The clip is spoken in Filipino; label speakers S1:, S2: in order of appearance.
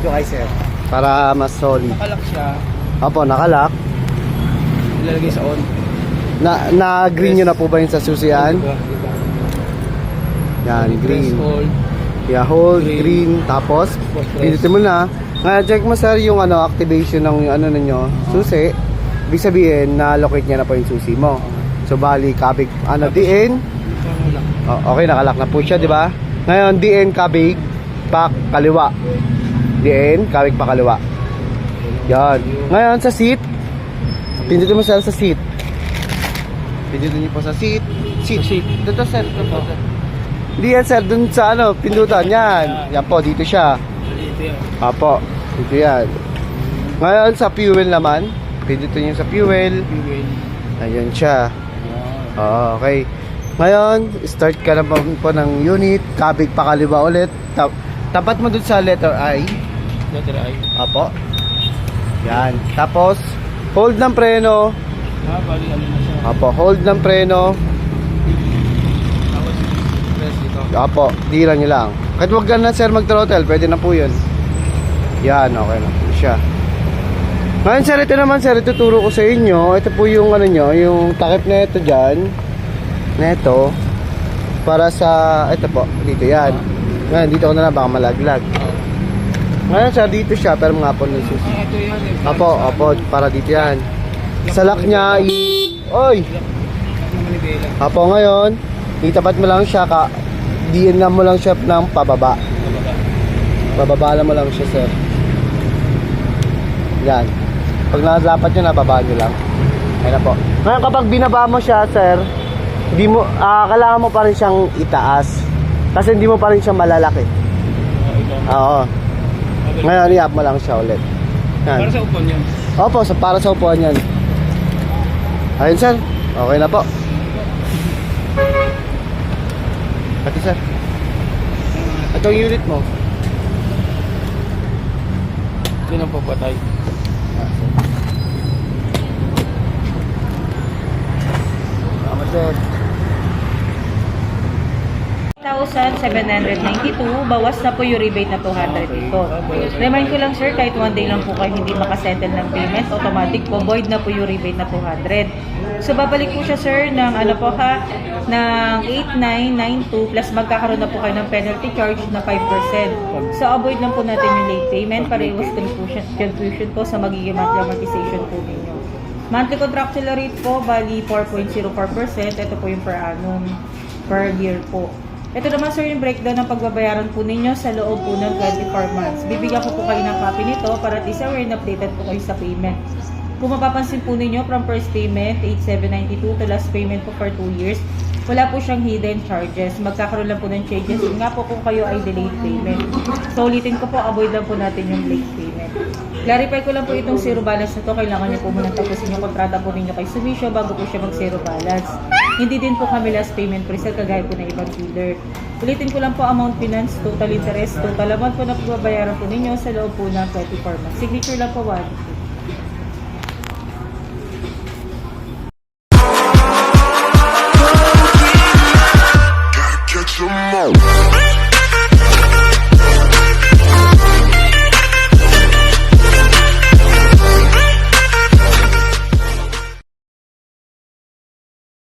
S1: ko kay sir.
S2: Para mas solid.
S1: Nakalak siya.
S2: Opo, nakalak.
S1: Ilalagay sa on.
S2: Na green nyo na po ba yun sa susian?
S1: Diba?
S2: Yan, green.
S1: Hold.
S2: Yeah, hold, green. Tapos, pindutin mo na. Ngayon, check mo sir yung activation ng ano ninyo, susi. Ibig sabihin, na-locate niya na po yung susi mo. So, bali, kabig, DN. Okay, nakalak na po siya, di ba? Ngayon, DN, kabig, pa kaliwa. DN, kabig, pa kaliwa. Yan. Ngayon, sa seat, pindutin mo sir sa seat. Pindutin niyo po sa seat. Seat. Dito sir. Dito. Hindi yan sir, dun sa pindutan. Yan. Yan po, dito siya. Apo, dito yan. Ngayon, sa fuel naman. Pindutin niyo sa fuel. Ayan siya. Okay. Ngayon, start ka na po ng unit. Kabig pa kaliwa ulit. Tapat mo dun sa letter I.
S1: Letter I.
S2: Apo. Yan. Tapos, hold ng preno.
S1: Bali ano na siya.
S2: Apo, hold ng preno.
S1: Tapos press dito.
S2: Apo, dira nyo lang. Kahit wag ka na sir mag-throttle, pwede na po yun. Yan, okay na po siya. Ngayon sir, ito naman sir, ituturo ko sa inyo. Ito po yung nyo, yung takip na ito dyan. Na ito. Para sa, ito po, dito yan. Ngayon, dito ko na lang, baka malaglag. Ngayon sir, dito siya, pero mga po ng susi.
S1: Ito yan eh.
S2: Apo, para dito yan. Sa lock niya, oy! Apo, ngayon, itapat mo lang siya, diin lang mo lang siya ng pababa. Pababa lang mo lang siya, sir. Yan. Pag nadapat nyo, nababa nyo lang. Ayun na po. Ngayon, kapag binaba mo siya, sir, hindi mo, kailangan mo pa rin siyang itaas. Kasi hindi mo pa rin siya malalaki. Oo. Ngayon, i-up mo lang siya ulit. Yan.
S1: Para sa upuan yan.
S2: Opo, para sa upuan yan. Ayun sir, okay na po. Pati sir, ito yung unit mo.
S1: Yun ang papatay.
S2: Salamat sir.
S3: 1,792, bawas na po yung rebate na 200 dito. Remind ko lang sir, kahit one day lang po kayo hindi makasettle ng payment, automatic po, void na po yung rebate na 200. So babalik po siya sir ng ng 8992 plus magkakaroon na po kayo ng penalty charge na 5%. So avoid lang po natin yung late payment para iwas confusion po sa magiging monthly amortization po ninyo. Monthly contractual rate po, bali 4.04%. Ito po yung per annum, per year po. Ito naman sir yung breakdown ng pagbabayaran po ninyo sa loob po ng 24 months. Bibigyan ko po kayo ng copy nito para at least aware and updated po kayo sa payment. Kung mapapansin po ninyo from first payment, 8,792 to last payment po for 2 years, wala po siyang hidden charges. Magkakaroon lang po ng changes. Yun nga po kung kayo ay delayed payment. So ulitin ko po, avoid lang po natin yung late payment. Clarify ko lang po itong zero balance na to. Kailangan niyo po muna tapusin yung kontrata po ninyo kay Sumisho bago po siya mag zero balance. Hindi din po kami last payment pre-sale kagaya po ng ibang dealer. Ulitin ko lang po, amount finance, total interest, total amount po na pagbabayaran po ninyo sa loob po ng 24 months. Signature lang po 1.